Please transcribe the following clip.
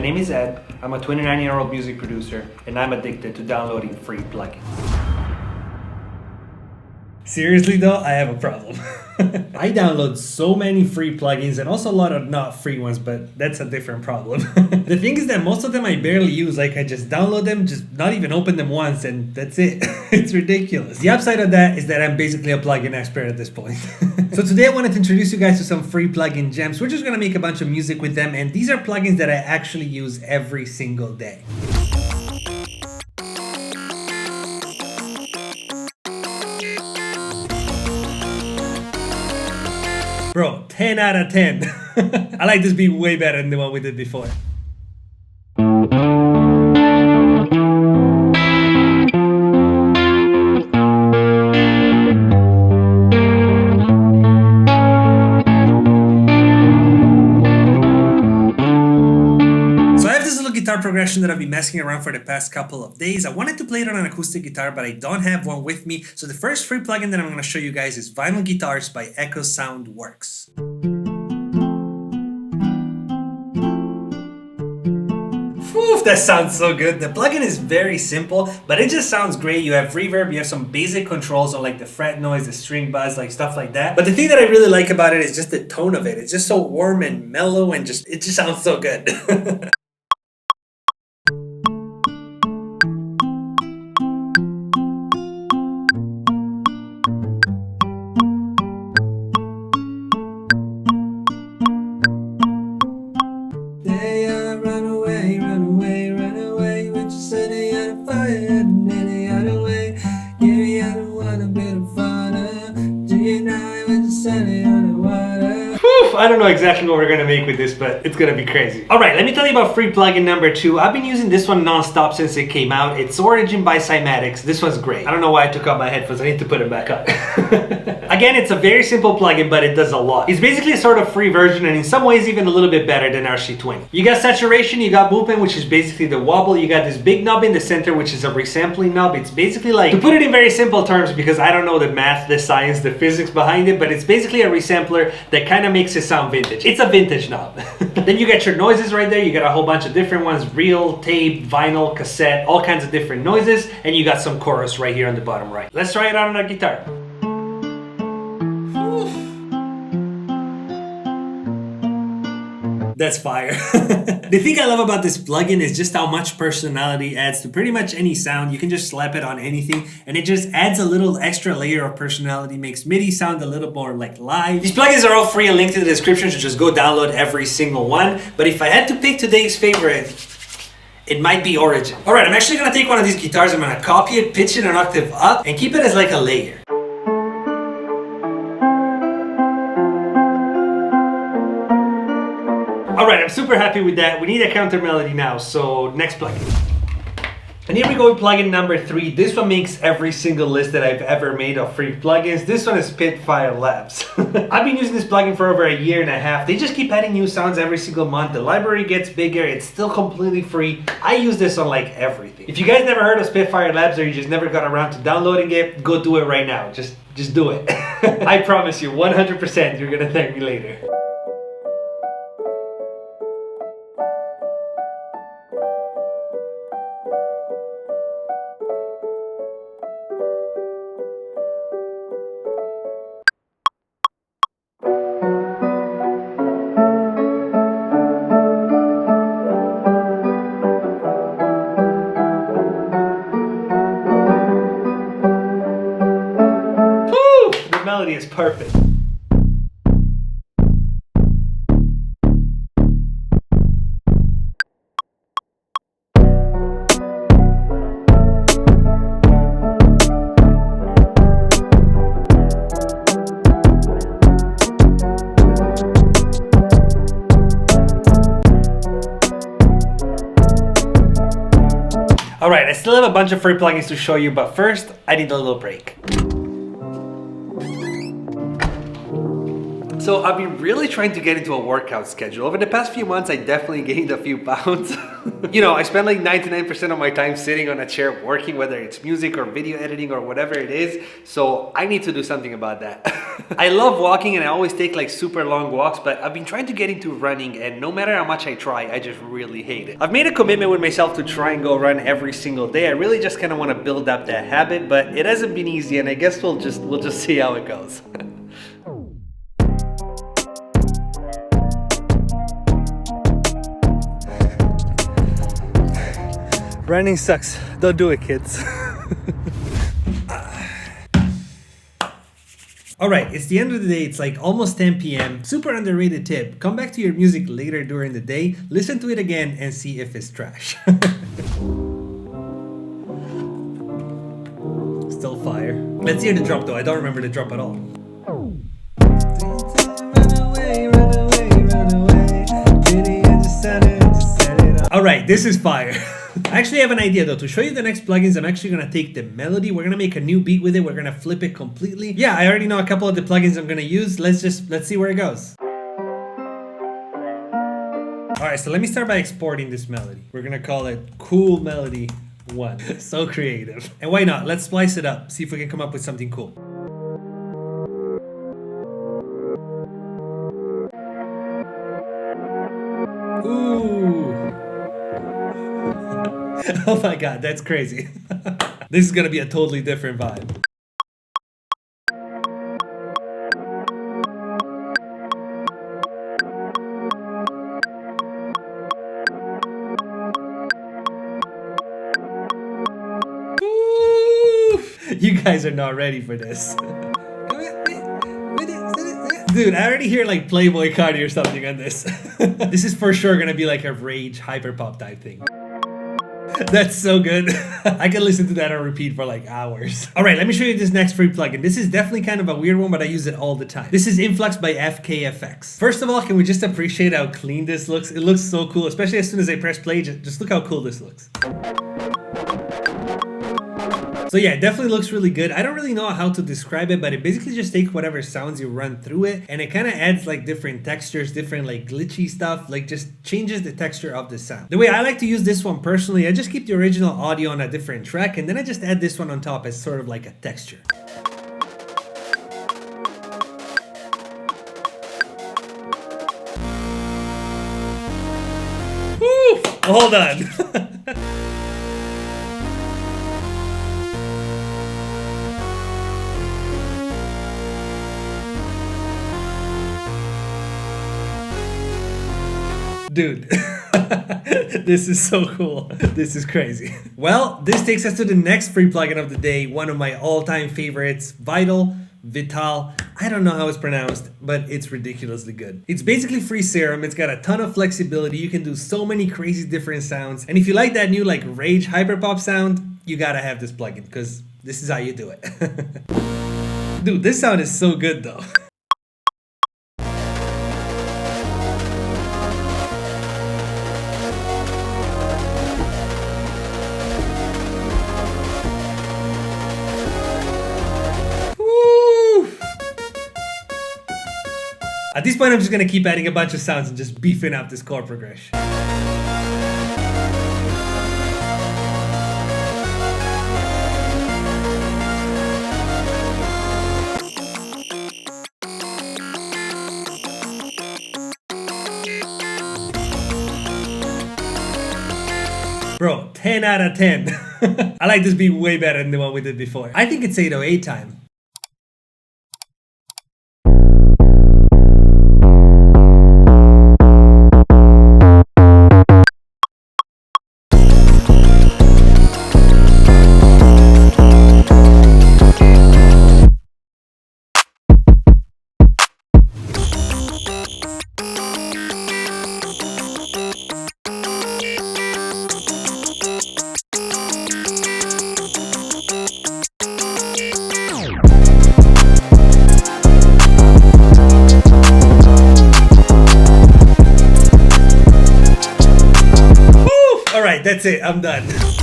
name is Ed, I'm a 29-year-old music producer, and I'm addicted to downloading free plugins. Seriously though, I have a problem. I download so many free plugins and also a lot of not free ones, but that's a different problem. The thing is that most of them I barely use. Like I just download them, just not even open them once, and that's it. It's ridiculous. The upside of that is that I'm basically a plugin expert at this point. So today I wanted to introduce you guys to some free plugin gems. We're just gonna make a bunch of music with them, and these are plugins that I actually use every single day. Bro, 10 out of 10. I like this beat way better than the one we did before. Guitar progression that I've been messing around for the past couple of days. I wanted to play it on an acoustic guitar, but I don't have one with me. So the first free plugin that I'm going to show you guys is Vinyl Guitars by Echo Sound Works. Whew, that sounds so good. The plugin is very simple, but it just sounds great. You have reverb, you have some basic controls on like the fret noise, the string buzz, like stuff like that. But the thing that I really like about it is just the tone of it. It's just so warm and mellow and it just sounds so good. I don't know exactly what we're gonna make with this, but it's gonna be crazy. Alright, let me tell you about free plugin number 2. I've been using this one non-stop since it came out. It's Origin by Cymatics. This one's great. I don't know why I took out my headphones. I need to put it back up. Again, it's a very simple plugin, but it does a lot. It's basically a sort of free version, and in some ways even a little bit better than RC20. You got saturation, you got movement, which is basically the wobble. You got this big knob in the center, which is a resampling knob. It's basically like, to put it in very simple terms, because I don't know the math, the science, the physics behind it, but it's basically a resampler that kind of makes it sound vintage. It's a vintage knob. Then you get your noises right there. You got a whole bunch of different ones: reel, tape, vinyl, cassette, all kinds of different noises, and you got some chorus right here on the bottom right. Let's try it on a guitar. That's fire. The thing I love about this plugin is just how much personality it adds to pretty much any sound. You can just slap it on anything and it just adds a little extra layer of personality, makes MIDI sound a little more like live. These plugins are all free and linked in the description, so just go download every single one. But if I had to pick today's favorite, it might be Origin. Alright, I'm actually gonna take one of these guitars, I'm gonna copy it, pitch it an octave up, and keep it as like a layer. Alright, I'm super happy with that. We need a counter melody now, so next plugin. And here we go with plugin number 3. This one makes every single list that I've ever made of free plugins. This one is Spitfire Labs. I've been using this plugin for over a year and a half. They just keep adding new sounds every single month. The library gets bigger. It's still completely free. I use this on like everything. If you guys never heard of Spitfire Labs or you just never got around to downloading it, go do it right now. Just do it. I promise you, 100% you're gonna thank me later. Melody is perfect. Alright, I still have a bunch of free plugins to show you, but first I need a little break. So I've been really trying to get into a workout schedule. Over the past few months, I definitely gained a few pounds. You know, I spend like 99% of my time sitting on a chair working, whether it's music or video editing or whatever it is. So I need to do something about that. I love walking and I always take like super long walks, but I've been trying to get into running and no matter how much I try, I just really hate it. I've made a commitment with myself to try and go run every single day. I really just kind of want to build up that habit, but it hasn't been easy and I guess we'll just see how it goes. Running sucks. Don't do it, kids. Alright, it's the end of the day. It's like almost 10 p.m. Super underrated tip. Come back to your music later during the day, listen to it again, and see if it's trash. Still fire. Let's hear the drop though. I don't remember the drop at all. Alright, this is fire. I actually have an idea though. To show you the next plugins, I'm actually gonna take the melody, we're gonna make a new beat with it, we're gonna flip it completely. Yeah, I already know a couple of the plugins I'm gonna use. Let's see where it goes. Alright, so let me start by exporting this melody. We're gonna call it Cool Melody 1. So creative. And why not? Let's splice it up, see if we can come up with something cool. Ooh. Oh my god, that's crazy. This is gonna be a totally different vibe. Ooh. You guys are not ready for this. Dude, I already hear like Playboy Cardi or something on this. This is for sure gonna be like a rage hyperpop type thing. That's so good. I can listen to that on repeat for like hours. All right, let me show you this next free plugin. This is definitely kind of a weird one, but I use it all the time. This is Influx by FKFX. First of all, can we just appreciate how clean this looks? It looks so cool, especially as soon as I press play. Just look how cool this looks. So yeah, it definitely looks really good. I don't really know how to describe it, but it basically just takes whatever sounds you run through it and it kind of adds like different textures, different like glitchy stuff, like just changes the texture of the sound. The way I like to use this one personally, I just keep the original audio on a different track and then I just add this one on top as sort of like a texture. Woo! Hold on. Dude, this is so cool. This is crazy. Well, this takes us to the next free plugin of the day, one of my all-time favorites, Vital. I don't know how it's pronounced, but it's ridiculously good. It's basically free serum. It's got a ton of flexibility. You can do so many crazy different sounds. And if you like that new like rage hyperpop sound, you gotta have this plugin because this is how you do it. Dude, this sound is so good though. At this point, I'm just gonna keep adding a bunch of sounds and just beefing up this chord progression. Bro, 10 out of 10. I like this beat way better than the one we did before. I think it's 808 time. That's it, I'm done.